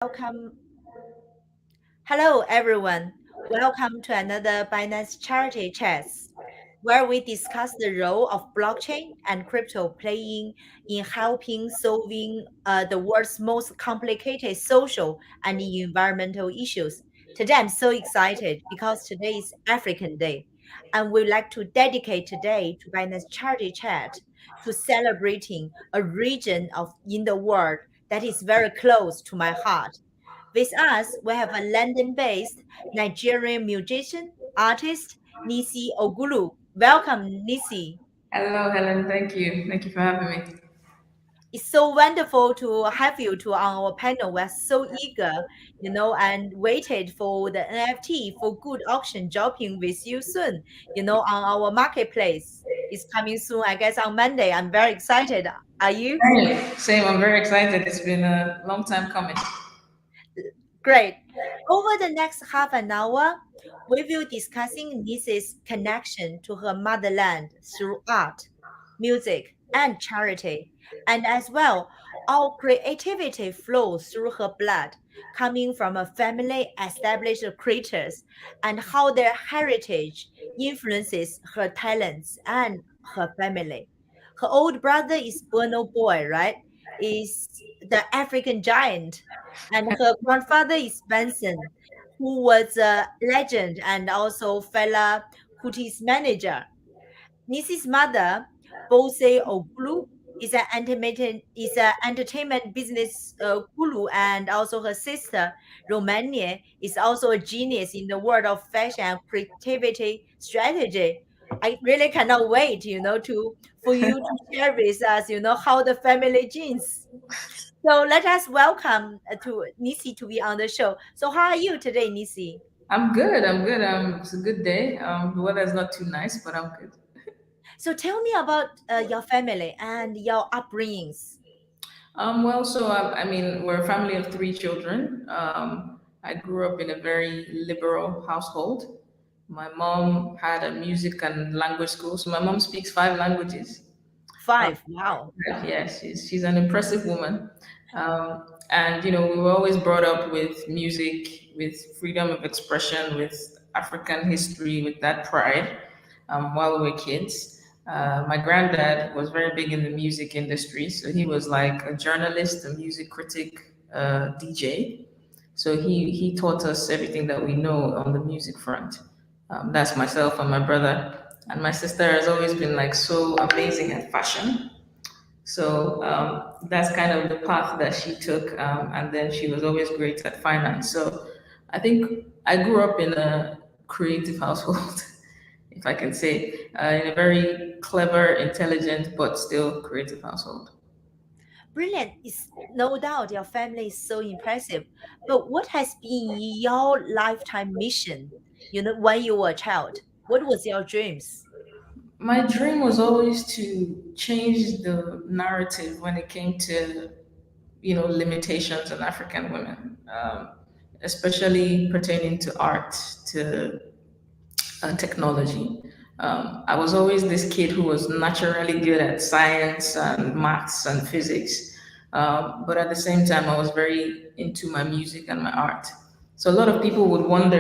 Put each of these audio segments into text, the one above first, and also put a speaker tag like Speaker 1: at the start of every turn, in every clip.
Speaker 1: Welcome. Hello, everyone. Welcome to another Binance Charity Chats, where we discuss the role of blockchain and crypto playing in helping solving the world's most complicated social and environmental issues. Today, I'm so excited because today is African Day, and we'd like to dedicate today to Binance Charity Chat to celebrating a region of in the world that is very close to my heart. With us, we have a London-based Nigerian musician, artist, Nissi Ogulu. Welcome, Nissi.
Speaker 2: Hello, Helen. Thank you. Thank you for having me.
Speaker 1: It's so wonderful to have you to our panel. We're so eager, and waited for the NFT for good auction dropping with you soon, on our marketplace. It's coming soon, I guess, on Monday. I'm very excited. Are you?
Speaker 2: Same. I'm very excited. It's been a long time coming.
Speaker 1: Great. Over the next half an hour, we will discussing Nissa's connection to her motherland through art, music, and charity, and as well, our creativity flows through her blood, coming from a family established creators, and how their heritage influences her talents and her family. Her old brother is Bono Boy, right? Is the African giant, and her grandfather is Benson, who was a legend and also Fela Kuti's manager. Nissi's mother, Bose Ogulu, is an entertainment business guru, and also her sister, Romania, is also a genius in the world of fashion and creativity strategy. I really cannot wait, to for you to share with us, how the family genes. So let us welcome to Nissi to be on the show. So how are you today, Nissi?
Speaker 2: I'm good. I'm good. It's a good day. The weather's not too nice, but I'm good.
Speaker 1: So tell me about your family and your upbringings.
Speaker 2: I mean, we're a family of three children. I grew up in a very liberal household. My mom had a music and language school, so my mom speaks five languages. Um,
Speaker 1: Five. Wow.
Speaker 2: yeah, she's an impressive woman. And we were always brought up with music, with freedom of expression, with African history, with that pride. While we were kids, my granddad was very big in the music industry, so he was like a journalist, a music critic, DJ. So he taught us everything that we know on the music front. That's myself and my brother. And my sister has always been like so amazing at fashion. So that's kind of the path that she took. And then she was always great at finance. So I think I grew up in a creative household, if I can say, in a very clever, intelligent, but still creative household.
Speaker 1: Brilliant. It's no doubt your family is so impressive. But what has been your lifetime mission, when you were a child? What was your dreams?
Speaker 2: My dream was always to change the narrative when it came to, limitations on African women, especially pertaining to art, to technology. I was always this kid who was naturally good at science and maths and physics, but at the same time, I was very into my music and my art. So a lot of people would wonder,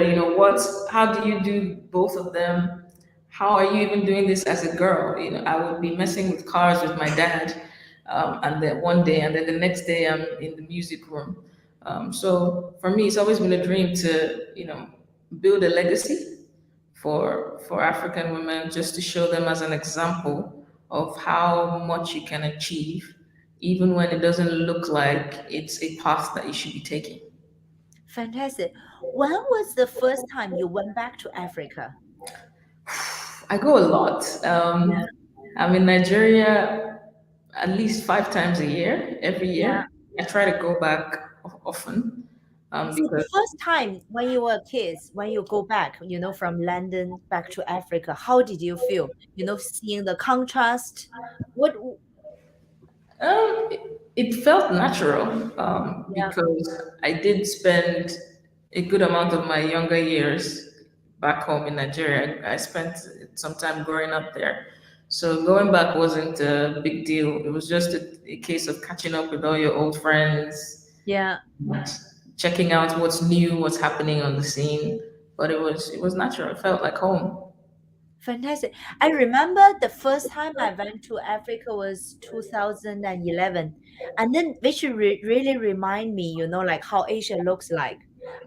Speaker 2: how do you do both of them? How are you even doing this as a girl? I would be messing with cars with my dad, and then one day, and then the next day, I'm in the music room. So for me, it's always been a dream to, build a legacy for African women, just to show them as an example of how much you can achieve, even when it doesn't look like it's a path that you should be taking.
Speaker 1: Fantastic. When was the first time you went back to Africa?
Speaker 2: I go a lot.
Speaker 1: Yeah.
Speaker 2: I'm in Nigeria at least 5 times a year, every
Speaker 1: Yeah.
Speaker 2: year. I try to go back often,
Speaker 1: So the
Speaker 2: because
Speaker 1: first time when you were kids, when you go back, from London back to Africa, how did you feel? Seeing the contrast. What?
Speaker 2: it felt natural,
Speaker 1: Yeah.
Speaker 2: because I did spend a good amount of my younger years back home in Nigeria. I spent some time growing up there. So going back wasn't a big deal. It was just a case of catching up with all your old friends,
Speaker 1: Yeah.
Speaker 2: checking out what's new, what's happening on the scene. But it was natural. It felt like home.
Speaker 1: Fantastic. I remember the first time I went to Africa was 2011. And then which really remind me, like how Asia looks like.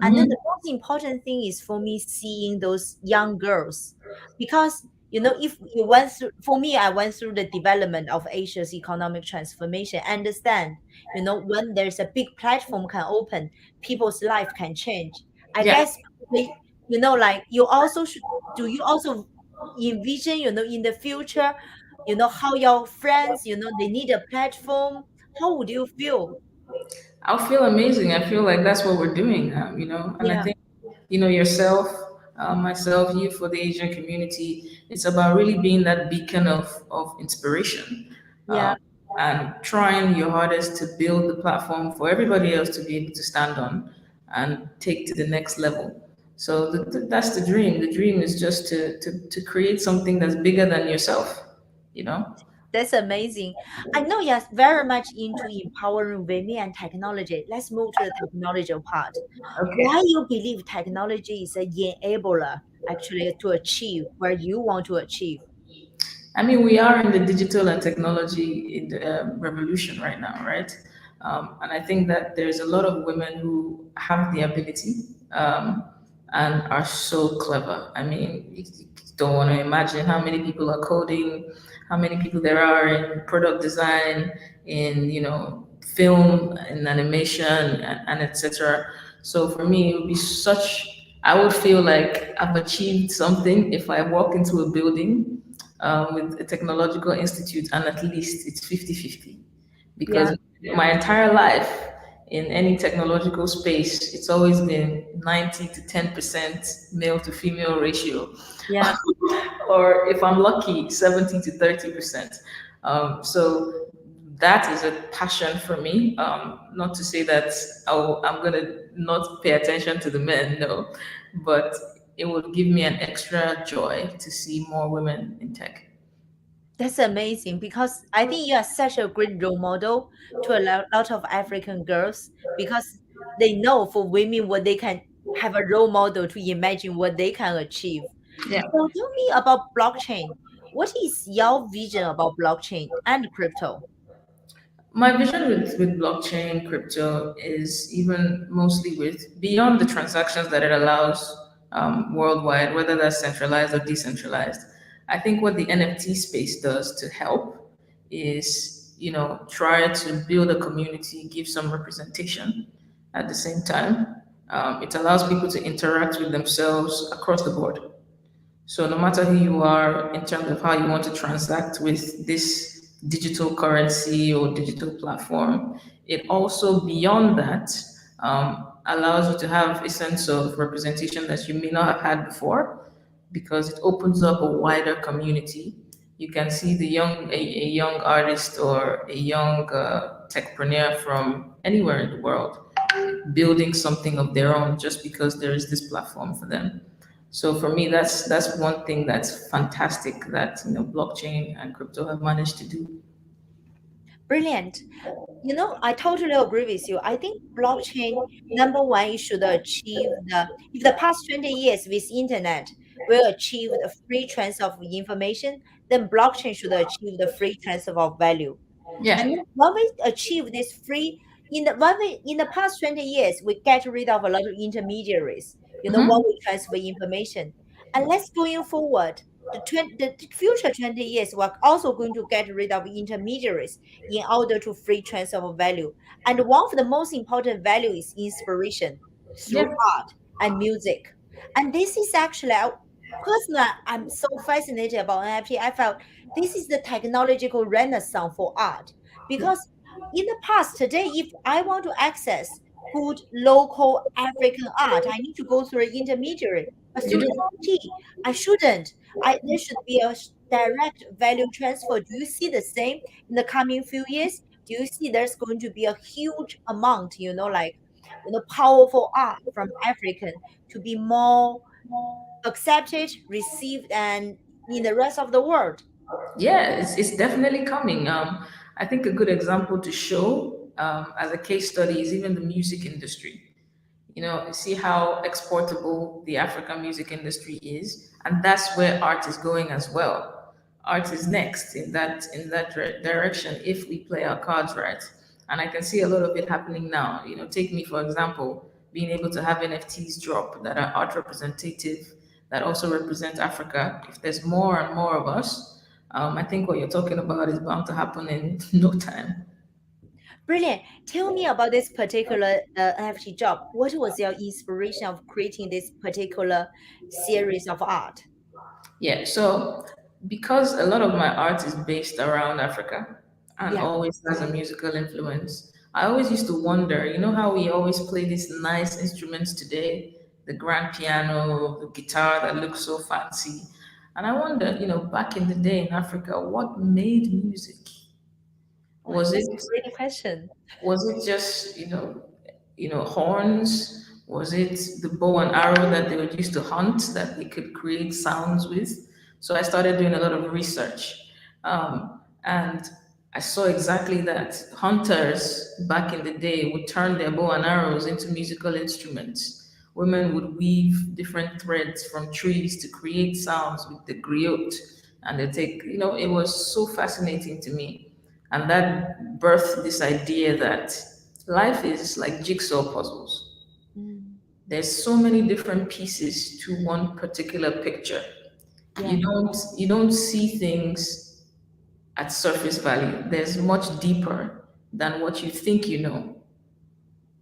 Speaker 1: And then
Speaker 2: Mhm.
Speaker 1: the most important thing is for me seeing those young girls. Because, if you went through, for me, I went through the development of Asia's economic transformation. Understand, when there's a big platform can open, people's life can change. I
Speaker 2: Yeah.
Speaker 1: guess, like you also should, do you also envision, in the future, how your friends, they need a platform? How would you feel?
Speaker 2: I'll feel amazing. I feel like that's what we're doing, and I
Speaker 1: Yeah,
Speaker 2: think, yourself, myself, you for the Asian community, it's about really being that beacon of inspiration,
Speaker 1: yeah.
Speaker 2: um, and trying your hardest to build the platform for everybody else to be able to stand on and take to the next level. So that's the dream. The dream is just to create something that's bigger than yourself, you know?
Speaker 1: That's amazing. I know you're very much into empowering women and technology. Let's move to the technology part.
Speaker 2: Okay.
Speaker 1: Why you believe technology is a enabler actually to achieve where you want to achieve?
Speaker 2: I mean, we are in the digital and technology in the, revolution right now, right? And I think that there's a lot of women who have the ability, and are so clever. I mean, you don't want to imagine how many people are coding, how many people there are in product design, in film and animation, and etc. So for me, it would be such. I would feel like I've achieved something if I walk into a building, with a technological institute, and at least it's 50-50,
Speaker 1: Yeah,
Speaker 2: because my entire life in any technological space, it's always been 90 to 10% male to female ratio,
Speaker 1: yeah.
Speaker 2: or if I'm lucky, 70 to 30%. So that is a passion for me. Not to say that I'm going to not pay attention to the men, no, but it would give me an extra joy to see more women in tech.
Speaker 1: That's amazing because I think you are such a great role model to a lot of African girls because they know for women what they can have a role model to imagine what they can achieve.
Speaker 2: Yeah.
Speaker 1: So tell me about blockchain. What is your vision about blockchain and crypto?
Speaker 2: My vision with blockchain crypto is even mostly with beyond the transactions that it allows, worldwide, whether that's centralized or decentralized. I think what the NFT space does to help is, try to build a community, give some representation at the same time. It allows people to interact with themselves across the board. So no matter who you are in terms of how you want to transact with this digital currency or digital platform, it also beyond that, allows you to have a sense of representation that you may not have had before, because it opens up a wider community. You can see a young artist or a young, techpreneur from anywhere in the world building something of their own just because there is this platform for them. So for me, that's one thing that's fantastic that blockchain and crypto have managed to do.
Speaker 1: Brilliant. I totally agree with you. I think blockchain, number one, it should achieve if the past 20 years with internet will achieve the free transfer of information, then blockchain should achieve the free transfer of value. And
Speaker 2: Yeah.
Speaker 1: then when we achieve this free, in the past 20 years, we get rid of a lot of intermediaries, when
Speaker 2: Hmm.
Speaker 1: we transfer information. And let's going forward, the future 20 years, we're also going to get rid of intermediaries in order to free transfer of value. And one of the most important value is inspiration through
Speaker 2: Yeah.
Speaker 1: art and music. And this is actually, personally, I'm so fascinated about NFT. I felt this is the technological renaissance for art because in the past, today, if I want to access good local African art, I need to go through an intermediary. But
Speaker 2: You
Speaker 1: through
Speaker 2: do.
Speaker 1: NFT, I shouldn't. There should be a direct value transfer. Do you see the same in the coming few years? Do you see there's going to be a huge amount, like, powerful art from African to be more accepted, received, and in the rest of the world?
Speaker 2: Yeah, it's definitely coming. I think a good example to show, as a case study, is even the music industry. See how exportable the African music industry is, and that's where art is going as well. Art is next in that direction if we play our cards right. And I can see a lot of it happening now. Take me for example, being able to have NFTs drop that are art representative, that also represent Africa. If there's more and more of us, I think what you're talking about is bound to happen in no time.
Speaker 1: Brilliant. Tell me about this particular NFT job. What was your inspiration of creating this particular series of art?
Speaker 2: Yeah, so because a lot of my art is based around Africa and
Speaker 1: Yeah.
Speaker 2: always has a musical influence, I always used to wonder, how we always play these nice instruments today, the grand piano, the guitar that looks so fancy. And I wondered, back in the day in Africa, what made music?
Speaker 1: Oh,
Speaker 2: Was
Speaker 1: that's
Speaker 2: it
Speaker 1: a great question.
Speaker 2: was it just horns? Was it the bow and arrow that they would use to hunt that they could create sounds with? So I started doing a lot of research, and I saw exactly that hunters back in the day would turn their bow and arrows into musical instruments. Women would weave different threads from trees to create sounds with the griot, and they take. It was so fascinating to me, and that birthed this idea that life is like jigsaw puzzles.
Speaker 1: Mm,
Speaker 2: There's so many different pieces to one particular picture.
Speaker 1: yeah.
Speaker 2: You don't see things at surface value. There's much deeper than what you think you know.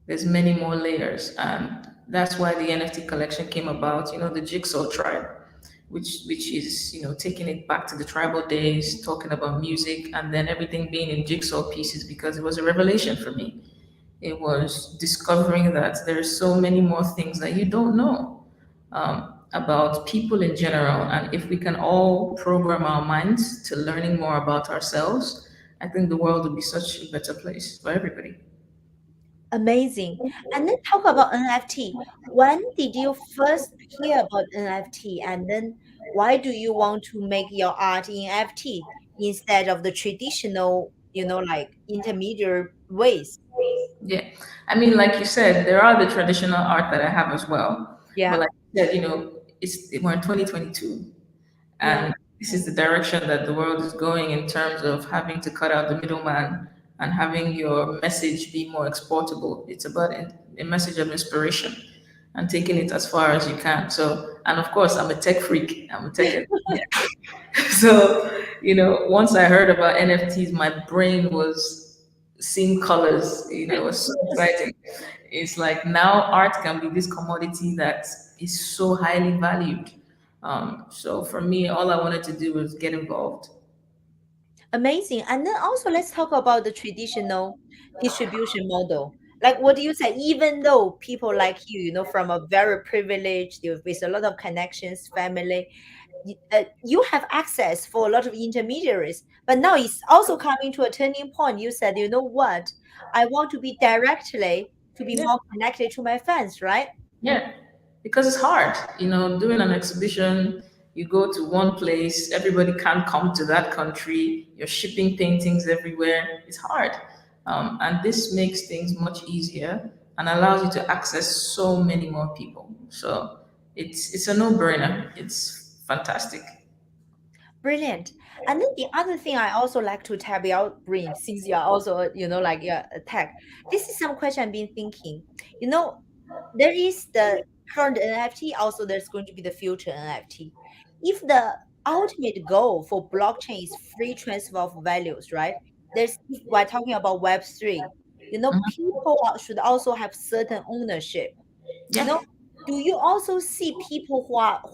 Speaker 2: There's many more layers, and that's why the NFT collection came about. The Jigsaw Tribe, which is taking it back to the tribal days, talking about music, and then everything being in jigsaw pieces because it was a revelation for me. It was discovering that there's so many more things that you don't know about people in general, and if we can all program our minds to learning more about ourselves, I think the world would be such a better place for everybody.
Speaker 1: Amazing. And then talk about NFT. When did you first hear about NFT? And then why do you want to make your art in NFT instead of the traditional, like intermediate ways?
Speaker 2: Yeah. I mean, like you said, there are the traditional art that I have as well. But
Speaker 1: Yeah.
Speaker 2: like you said, we're in 2022,
Speaker 1: Yeah.
Speaker 2: and this is the direction that the world is going in terms of having to cut out the middleman and having your message be more exportable. It's about a message of inspiration and taking it as far as you can. So, and of course, I'm a tech freak. I'm a tech engineer. So, once I heard about NFTs, my brain was seeing colors. It was so exciting. It's like now art can be this commodity that is so highly valued. So for me, all I wanted to do was get involved.
Speaker 1: Amazing. And then also let's talk about the traditional distribution model. Like what do you say? Even though people like you, from a very privileged, with a lot of connections, family, you have access for a lot of intermediaries. But now it's also coming to a turning point. You said, you know what? I want to be directly to be
Speaker 2: Yeah.
Speaker 1: more connected to my fans, right?
Speaker 2: Yeah, because it's hard. Doing an exhibition, you go to one place, everybody can't come to that country, you're shipping paintings everywhere. It's hard. And this makes things much easier and allows you to access so many more people. So it's a no-brainer. It's fantastic.
Speaker 1: Brilliant. And then the other thing I also like to tap your brain, since you are also, like you're a tech. This is some question I've been thinking. You know, there is the current NFT, also there's going to be the future NFT. If the ultimate goal for blockchain is free transfer of values, right? If we're talking about Web3,
Speaker 2: Mhm.
Speaker 1: people should also have certain ownership. you
Speaker 2: Yeah,
Speaker 1: know do you also see people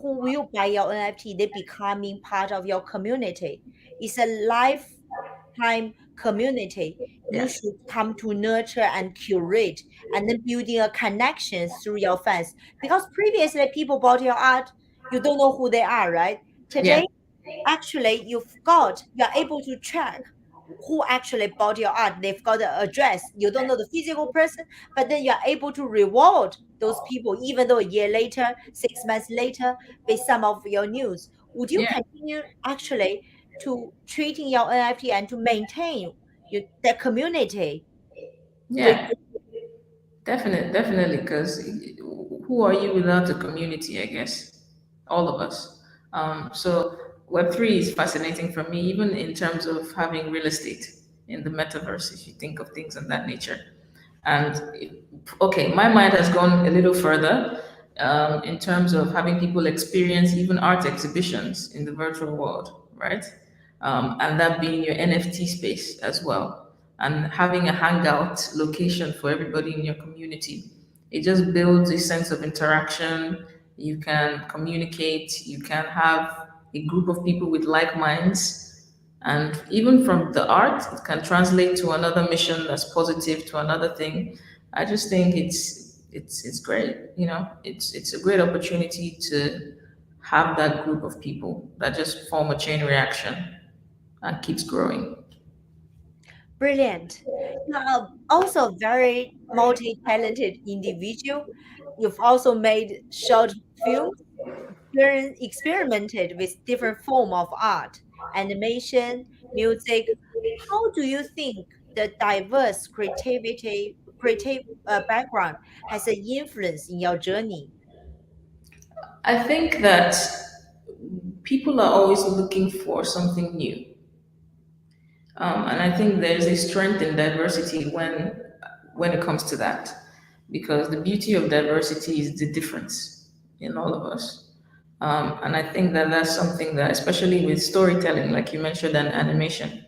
Speaker 1: who will buy your NFT, they becoming part of your community? It's a lifetime community. You
Speaker 2: yeah,
Speaker 1: should come to nurture and curate, and then building a connection through your fans, because previously people bought your art, you don't know who they are, right?
Speaker 2: yeah,
Speaker 1: Today, actually you are able to track who actually bought your art. They've got the address. You don't know the physical person, but then you are able to reward those people even though a year later, 6 months later, with some of your news. Would you
Speaker 2: yeah,
Speaker 1: continue actually to treating your NFT and to maintain the community with?
Speaker 2: yeah. Definitely, because who are you without a community? I guess all of us. So Web3 is fascinating for me, even in terms of having real estate in the metaverse. If you think of things of that nature, and okay, my mind has gone a little further in terms of having people experience even art exhibitions in the virtual world, right? And that being your NFT space as well, and having a hangout location for everybody in your community. It just builds a sense of interaction. You can communicate, you can have a group of people with like minds, and even from the art, it can translate to another mission that's positive to another thing. I just think it's great. It's a great opportunity to have that group of people that just form a chain reaction and keeps growing.
Speaker 1: Brilliant. You are also very multi-talented individual. You've also made short films, experimented with different form of art, animation, music. How do you think the diverse creative background has an influence in your journey?
Speaker 2: I think that people are always looking for something new. And I think there's a strength in diversity when it comes to that, because the beauty of diversity is the difference in all of us. And I think that that's something that, especially with storytelling, like you mentioned, and animation,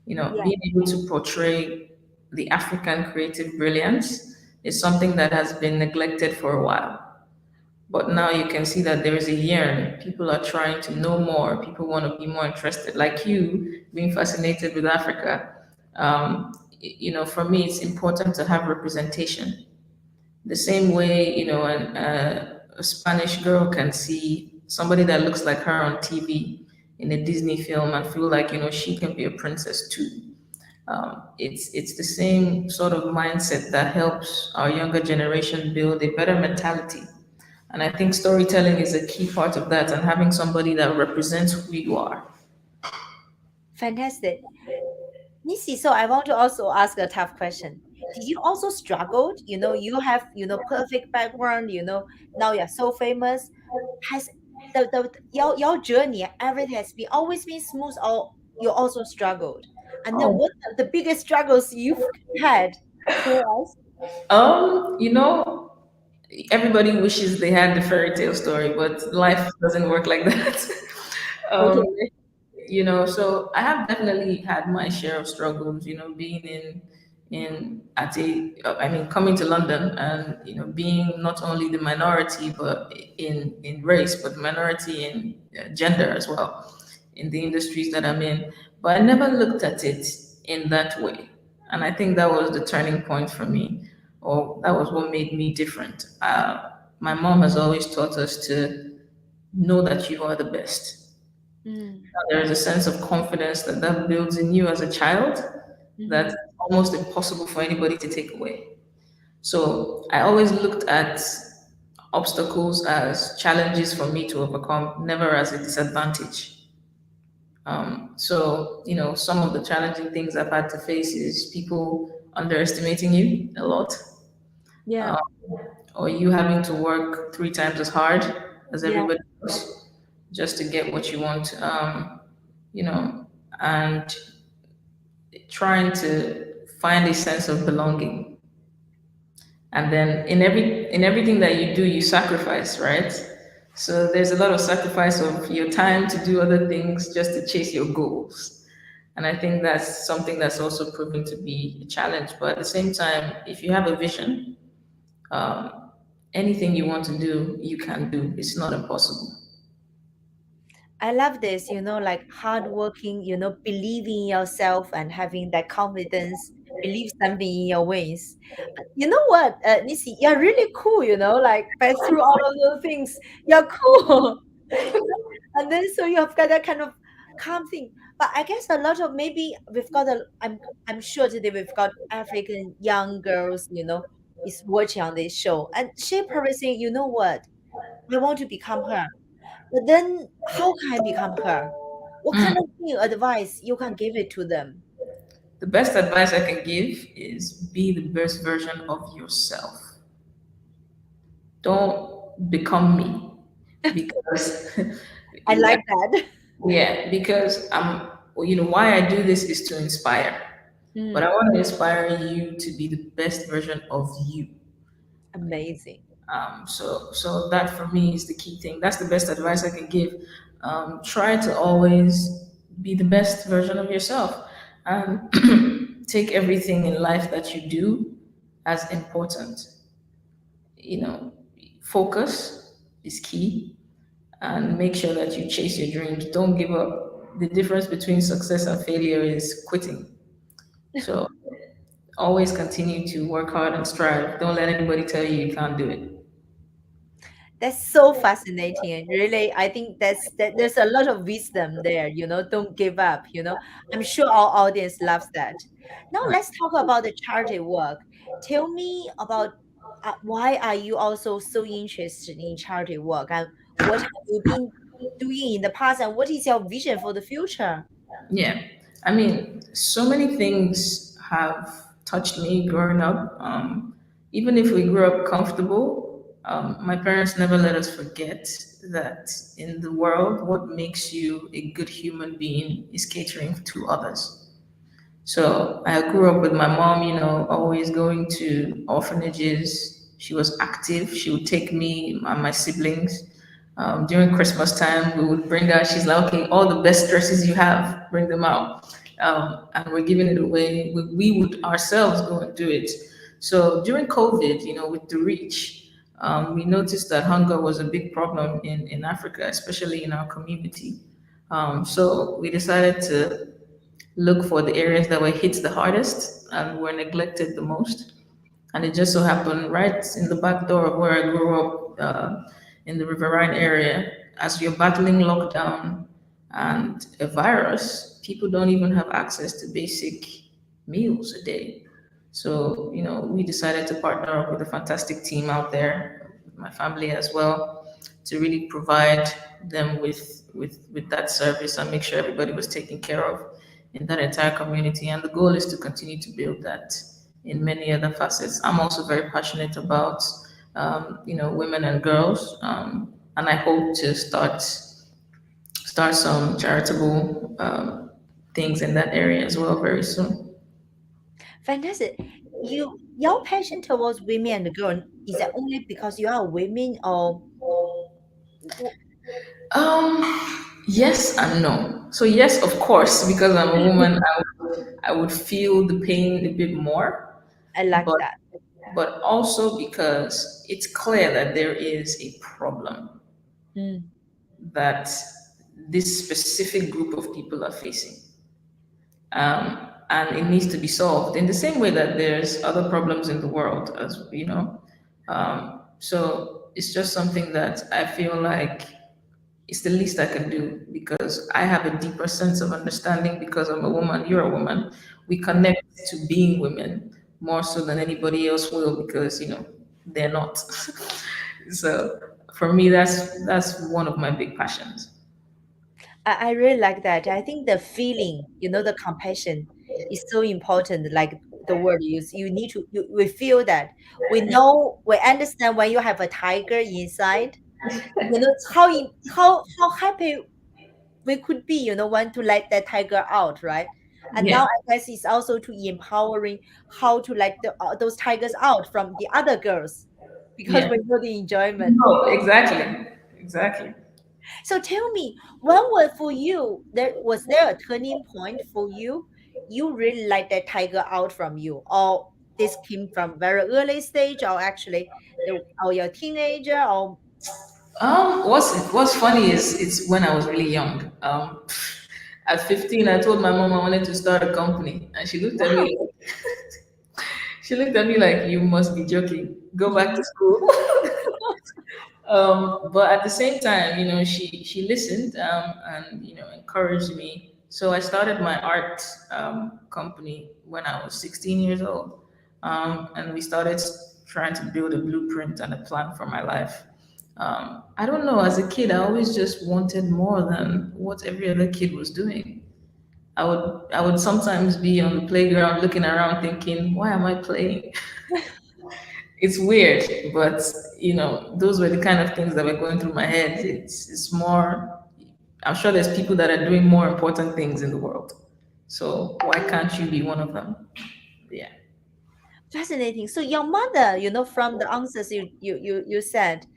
Speaker 1: Yeah.
Speaker 2: being able to portray the African creative brilliance is something that has been neglected for a while. But now you can see that there is a yearn. People are trying to know more. People want to be more interested. Like you, being fascinated with Africa. For me, it's important to have representation. The same way, a Spanish girl can see somebody that looks like her on TV in a Disney film and feel like, she can be a princess too. It's the same sort of mindset that helps our younger generation build a better mentality. And I think storytelling is a key part of that, and having somebody that represents who you are.
Speaker 1: Fantastic. Nisi, so I want to also ask a tough question. Did you also struggled? You have, perfect background, now you're so famous. Has your journey, everything has been always been smooth, or you also struggled? And then
Speaker 2: Oh,
Speaker 1: what are the biggest struggles you've had? Share us.
Speaker 2: um, you know, everybody wishes they had the fairy tale story, but life doesn't work like that. um,
Speaker 1: Totally.
Speaker 2: so I have definitely had my share of struggles, being in at a I mean coming to London, and being not only the minority but in race, but minority in gender as well in the industries that I'm in. But I never looked at it in that way. And I think that was the turning point for me, or that was what made me different. My mom has always taught us to know that you are the best.
Speaker 1: Mm,
Speaker 2: There is a sense of confidence that builds in you as a child that's
Speaker 1: mhm.
Speaker 2: almost impossible for anybody to take away. So I always looked at obstacles as challenges for me to overcome, never as a disadvantage. Some of the challenging things I've had to face is people underestimating you a lot,
Speaker 1: Yeah,
Speaker 2: um, or you having to work three times as hard as
Speaker 1: yeah.
Speaker 2: everybody else just to get what you want. You know, and trying to find a sense of belonging. And then in everything that you do, you sacrifice, right? So there's a lot of sacrifice of your time to do other things just to chase your goals. And I think that's something that's also proven to be a challenge. But at the same time, if you have a vision, um, anything you want to do, you can do. It's not impossible.
Speaker 1: I love this, like hardworking, believing in yourself and having that confidence, believe something in your ways. You know what, Nisi, you're really cool, like pass through all of those things. You're cool. And then so you have got that kind of calm thing. But I guess a lot of maybe we've got I'm sure today we've got African young girls, is watching on this show. And she probably saying, you know what? I want to become her. But then how can I become her? What kind
Speaker 2: Mm.
Speaker 1: of new advice you can give it to them?
Speaker 2: The best advice I can give is be the best version of yourself. don't become me because
Speaker 1: I
Speaker 2: yeah,
Speaker 1: like that.
Speaker 2: yeah, because why I do this is to inspire, but I
Speaker 1: Mm,
Speaker 2: want to inspire you to be the best version of you.
Speaker 1: amazing.
Speaker 2: So that for me is the key thing. That's the best advice I can give. Try to always be the best version of yourself, and take everything in life that you do as important. You know, focus is key, and make sure that you chase your dreams. Don't give up. The difference between success and failure is quitting. So always continue to work hard and strive. Don't let anybody tell you you can't do it.
Speaker 1: That's so fascinating. And really, I think there's a lot of wisdom there, don't give up, I'm sure our audience loves that. Now let's talk about the charity work. Tell me about why are you also so interested in charity work, and what have you been doing in the past, and what is your vision for the future?
Speaker 2: Yeah, I mean, so many things have touched me growing up. Even if we grew up comfortable, my parents never let us forget that in the world, what makes you a good human being is catering to others. So I grew up with my mom, always going to orphanages. She was active. She would take me and my siblings. During Christmas time, we would bring out, she's like, okay, all the best dresses you have, bring them out. And we're giving it away. We would ourselves go and do it. So during COVID, with the reach, we noticed that hunger was a big problem in Africa, especially in our community. So we decided to look for the areas that were hit the hardest and were neglected the most. And it just so happened right in the back door of where I grew up, in the Riverine area, as you're battling lockdown and a virus, people don't even have access to basic meals a day. So, we decided to partner up with a fantastic team out there, with my family as well, to really provide them with that service and make sure everybody was taken care of in that entire community. And the goal is to continue to build that in many other facets. I'm also very passionate about, women and girls, and I hope to start some charitable things in that area as well very soon.
Speaker 1: Fantastic. Your passion towards women and girls, is that only because you are women, or w-
Speaker 2: Um, yes and no. So yes, of course, because I'm a woman, I would feel the pain a bit more,
Speaker 1: I like
Speaker 2: but
Speaker 1: that.
Speaker 2: but also because it's clear that there is a problem
Speaker 1: Mm,
Speaker 2: that this specific group of people are facing. And it needs to be solved in the same way that there's other problems in the world, as you know. So it's just something that I feel like it's the least I can do because I have a deeper sense of understanding because I'm a woman, you're a woman. We connect to being women more so than anybody else will because, they're not. So for me, that's one of my big passions.
Speaker 1: I really like that. I think the feeling, the compassion is so important. Like the word you use, we feel that. We know, we understand when you have a tiger inside, how happy we could be, want to let that tiger out, right? And
Speaker 2: Yeah.
Speaker 1: now I guess it's also to empowering how to let those tigers out from the other girls, because
Speaker 2: Yeah.
Speaker 1: we know the enjoyment.
Speaker 2: No, exactly. Exactly.
Speaker 1: So tell me, when was for you, there a turning point for you? You really let that tiger out from you, or this came from very early stage, or actually or your teenager, or
Speaker 2: What's funny is it's when I was really young. At 15, I told my mom I wanted to start a company, and
Speaker 1: wow.
Speaker 2: she looked at me like you must be joking. Go back to school. But at the same time, she listened, and encouraged me. So I started my art company when I was 16 years old, and we started trying to build a blueprint and a plan for my life. I don't know. As a kid, I always just wanted more than what every other kid was doing. I would sometimes be on the playground looking around thinking, why am I playing? It's weird, but those were the kind of things that were going through my head. It's more. I'm sure there's people that are doing more important things in the world. So why can't you be one of them? Yeah.
Speaker 1: Fascinating. So your mother, from the answers you said,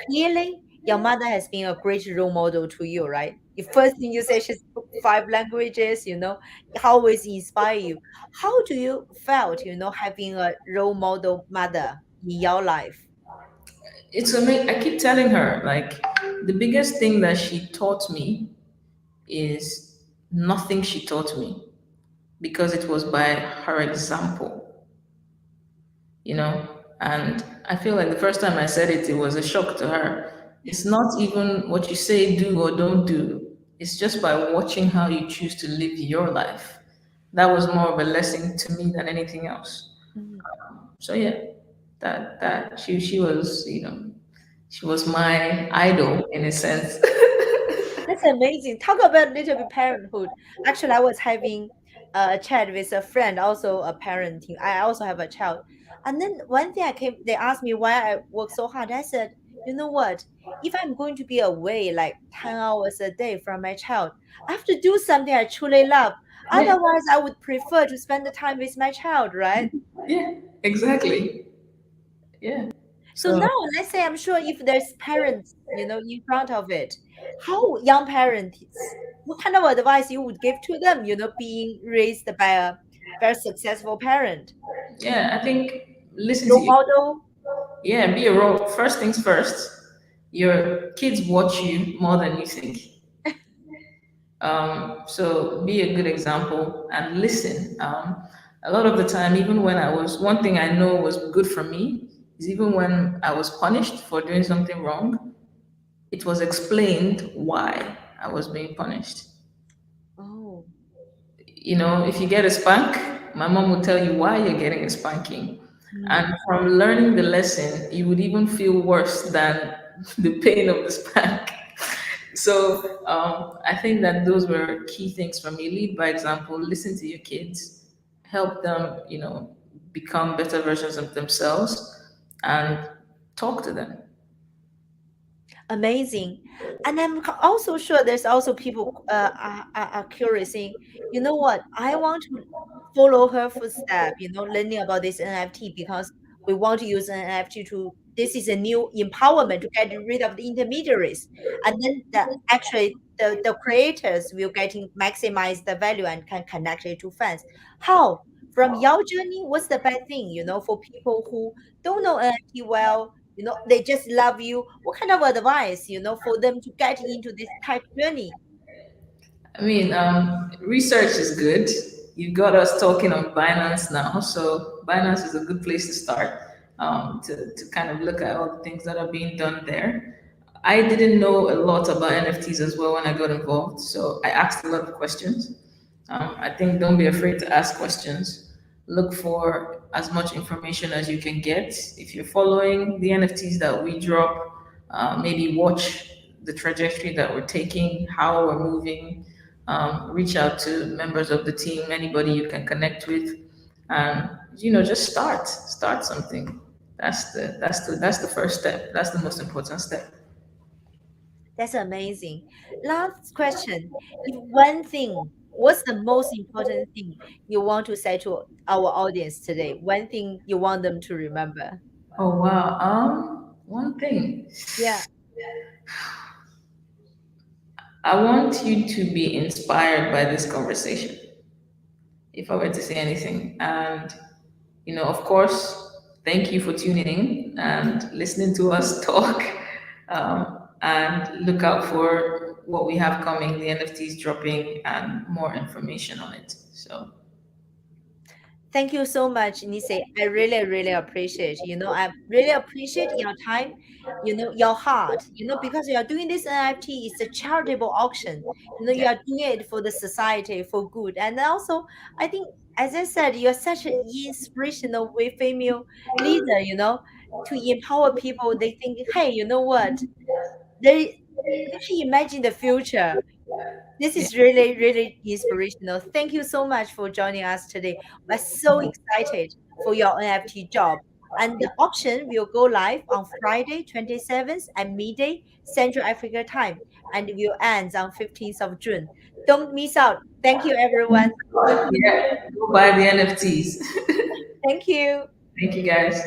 Speaker 1: clearly your mother has been a great role model to you, right? The first thing you say, she spoke 5 languages, always inspire you. How do you felt, having a role model mother in your life?
Speaker 2: It's amazing. I keep telling her, like, the biggest thing that she taught me is nothing she taught me because it was by her example, you know? And I feel like the first time I said it, it was a shock to her. It's not even what you say, do or don't do, it's just by watching how you choose to live your life. That was more of a lesson to me than anything else.
Speaker 1: Mhm.
Speaker 2: So yeah, that she was, she was my idol in a sense.
Speaker 1: That's amazing. Talk about little bit parenthood. Actually, I was having a chat with a friend, also a parenting. I also have a child. And then one thing they asked me why I work so hard. I said, you know what? If I'm going to be away like 10 hours a day from my child, I have to do something I truly love.
Speaker 2: Yeah,
Speaker 1: Otherwise, I would prefer to spend the time with my child, right?
Speaker 2: yeah, exactly. Yeah.
Speaker 1: So now
Speaker 2: So
Speaker 1: let's say I'm sure if there's parents, in front of it, how young parents, what kind of advice you would give to them, being raised by a very successful parent,
Speaker 2: yeah, I think listen to
Speaker 1: role
Speaker 2: you.
Speaker 1: model?
Speaker 2: Yeah, be a role. First things first. Your kids watch you more than you think. So be a good example and listen. A lot of the time, even when one thing I know was good for me is even when I was punished for doing something wrong, it was explained why I was being punished.
Speaker 1: Oh,
Speaker 2: If you get a spank, my mom will tell you why you're getting a spanking.
Speaker 1: mm,
Speaker 2: And from learning the lesson, you would even feel worse than the pain of the spank. So I think that those were key things for me. Lead by example, listen to your kids, help them, become better versions of themselves, and talk to them.
Speaker 1: amazing. And I'm also sure there's also people are curious saying, you know what, I want to follow her footstep, learning about this NFT because we want to use NFT to, this is a new empowerment to get rid of the intermediaries. And then the creators will getting maximize the value and can connect it to fans. How? From your journey, what's the bad thing, for people who don't know NFT well, they just love you. What kind of advice, for them to get into this type journey?
Speaker 2: I mean, research is good. You've got us talking on Binance now, so Binance is a good place to start to kind of look at all the things that are being done there. I didn't know a lot about NFTs as well when I got involved, so I asked a lot of questions. I think don't be afraid to ask questions. Look for as much information as you can get. If you're following the NFTs that we drop, maybe watch the trajectory that we're taking, how we're moving. Reach out to members of the team, anybody you can connect with, and just start something. That's the first step. That's the most important step.
Speaker 1: That's amazing. Last question. If one thing, what's the most important thing you want to say to our audience today? One thing you want them to remember?
Speaker 2: Oh wow. One thing.
Speaker 1: Yeah.
Speaker 2: I want you to be inspired by this conversation, if I were to say anything. And, of course, thank you for tuning in and listening to us talk. And look out for what we have coming, the NFTs dropping, and more information on it. So,
Speaker 1: Thank you so much, Nisei. I really, really appreciate. I really appreciate your time, your heart, because you are doing this NFT, it's a charitable auction. You
Speaker 2: yeah,
Speaker 1: are doing it for the society, for good. And also, I think, as I said, you're such an inspirational female leader, to empower people. They think, hey, you know what? They can imagine the future. This
Speaker 2: yeah.
Speaker 1: is really, really inspirational. Thank you so much for joining us today. We're so excited for your NFT job. And the auction will go live on Friday, 27th at midday Central Africa time, and it will end on 15th of June. Don't miss out. Thank you, everyone.
Speaker 2: Yeah, go buy the NFTs.
Speaker 1: Thank you.
Speaker 2: Thank you guys.